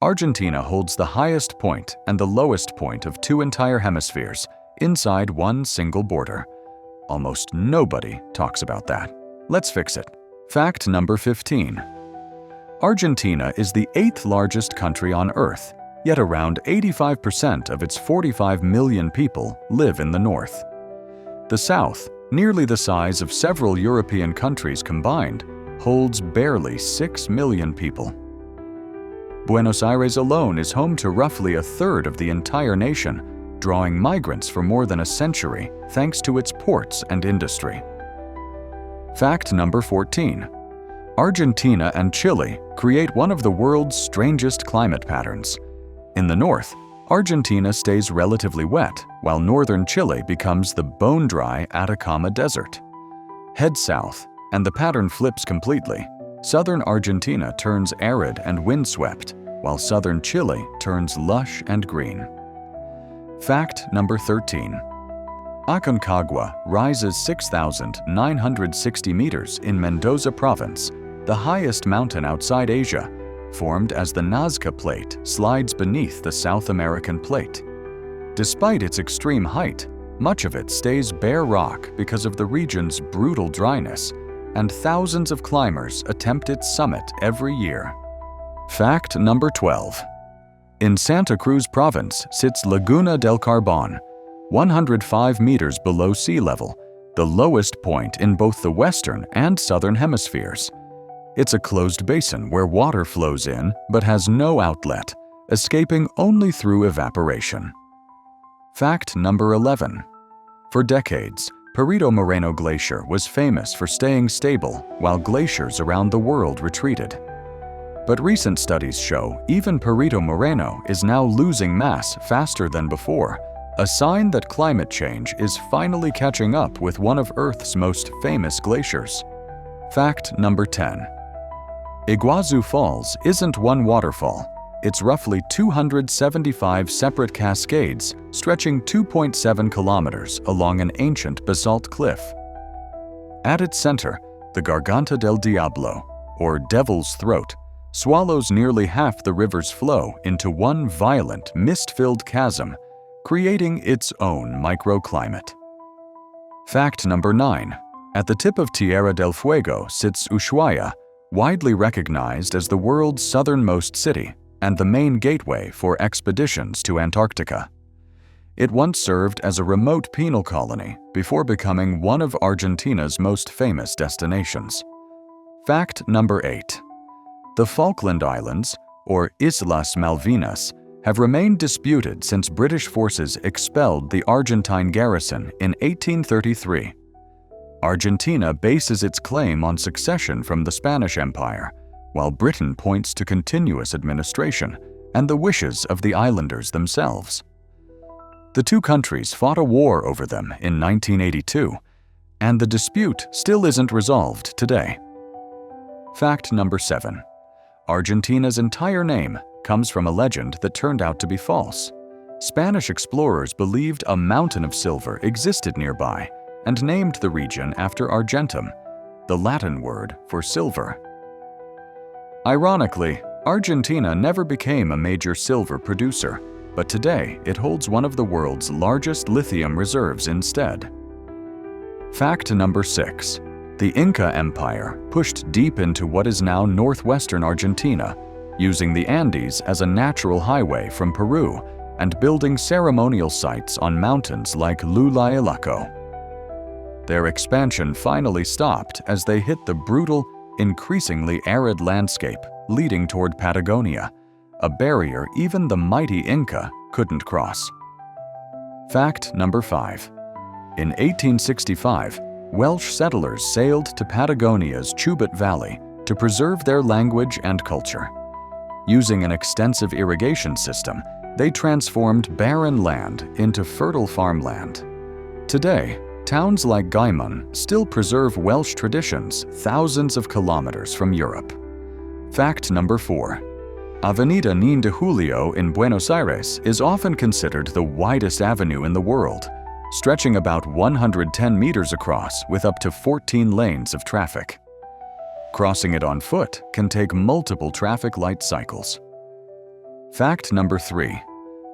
Argentina holds the highest point and the lowest point of two entire hemispheres inside one single border. Almost nobody talks about that. Let's fix it. Fact number 15. Argentina is the 8th largest country on Earth, yet around 85% of its 45 million people live in the north. The south, nearly the size of several European countries combined, holds barely 6 million people. Buenos Aires alone is home to roughly a third of the entire nation, drawing migrants for more than a century thanks to its ports and industry. Fact number 14. Argentina and Chile create one of the world's strangest climate patterns. In the north, Argentina stays relatively wet, while northern Chile becomes the bone-dry Atacama Desert. Head south, and the pattern flips completely. Southern Argentina turns arid and windswept, while southern Chile turns lush and green. Fact number 13. Aconcagua rises 6,960 meters in Mendoza Province, the highest mountain outside Asia, formed as the Nazca Plate slides beneath the South American plate. Despite its extreme height, much of it stays bare rock because of the region's brutal dryness, and thousands of climbers attempt its summit every year. Fact number 12. In Santa Cruz Province sits Laguna del Carbon, 105 meters below sea level, the lowest point in both the western and southern hemispheres. It's a closed basin where water flows in but has no outlet, escaping only through evaporation. Fact number 11. For decades, Perito Moreno Glacier was famous for staying stable while glaciers around the world retreated. But recent studies show even Perito Moreno is now losing mass faster than before, a sign that climate change is finally catching up with one of Earth's most famous glaciers. Fact number 10. Iguazu Falls isn't one waterfall. It's roughly 275 separate cascades stretching 2.7 kilometers along an ancient basalt cliff. At its center, the Garganta del Diablo, or Devil's Throat, swallows nearly half the river's flow into one violent, mist-filled chasm, creating its own microclimate. Fact number 9. At the tip of Tierra del Fuego sits Ushuaia, widely recognized as the world's southernmost city and the main gateway for expeditions to Antarctica. It once served as a remote penal colony before becoming one of Argentina's most famous destinations. Fact number 8. The Falkland Islands, or Islas Malvinas, have remained disputed since British forces expelled the Argentine garrison in 1833. Argentina bases its claim on succession from the Spanish Empire, while Britain points to continuous administration and the wishes of the islanders themselves. The two countries fought a war over them in 1982, and the dispute still isn't resolved today. Fact number 7. Argentina's entire name comes from a legend that turned out to be false. Spanish explorers believed a mountain of silver existed nearby and named the region after Argentum, the Latin word for silver. Ironically, Argentina never became a major silver producer, but today it holds one of the world's largest lithium reserves instead. Fact number 6. The Inca Empire pushed deep into what is now northwestern Argentina, using the Andes as a natural highway from Peru and building ceremonial sites on mountains like Lulaelaco. Their expansion finally stopped as they hit the brutal, increasingly arid landscape leading toward Patagonia, a barrier even the mighty Inca couldn't cross. Fact number 5. In 1865, Welsh settlers sailed to Patagonia's Chubut Valley to preserve their language and culture. Using an extensive irrigation system, they transformed barren land into fertile farmland. Today, towns like Gaiman still preserve Welsh traditions thousands of kilometers from Europe. Fact number 4. Avenida Niño de Julio in Buenos Aires is often considered the widest avenue in the world, stretching about 110 meters across with up to 14 lanes of traffic. Crossing it on foot can take multiple traffic light cycles. Fact number 3.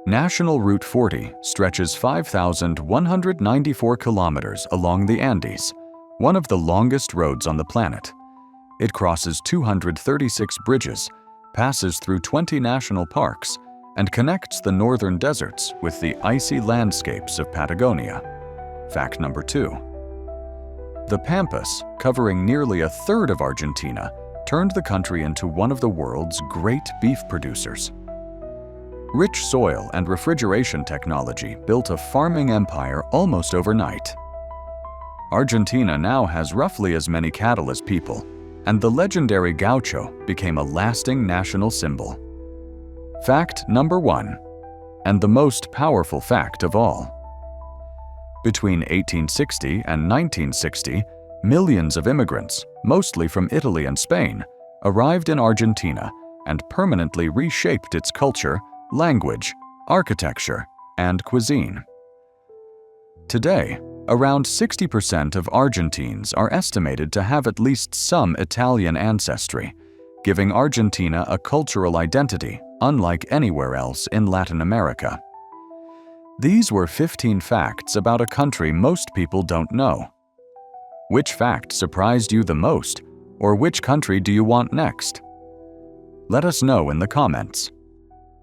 National Route 40 stretches 5,194 kilometers along the Andes, one of the longest roads on the planet. It crosses 236 bridges, passes through 20 national parks, and connects the northern deserts with the icy landscapes of Patagonia. Fact number 2. The Pampas, covering nearly a third of Argentina, turned the country into one of the world's great beef producers. Rich soil and refrigeration technology built a farming empire almost overnight. Argentina now has roughly as many cattle as people, and the legendary gaucho became a lasting national symbol. Fact number 1, and the most powerful fact of all. Between 1860 and 1960, millions of immigrants, mostly from Italy and Spain, arrived in Argentina and permanently reshaped its culture, language, architecture, and cuisine. Today, around 60% of Argentines are estimated to have at least some Italian ancestry, giving Argentina a cultural identity unlike anywhere else in Latin America. These were 15 facts about a country most people don't know. Which fact surprised you the most, or which country do you want next? Let us know in the comments.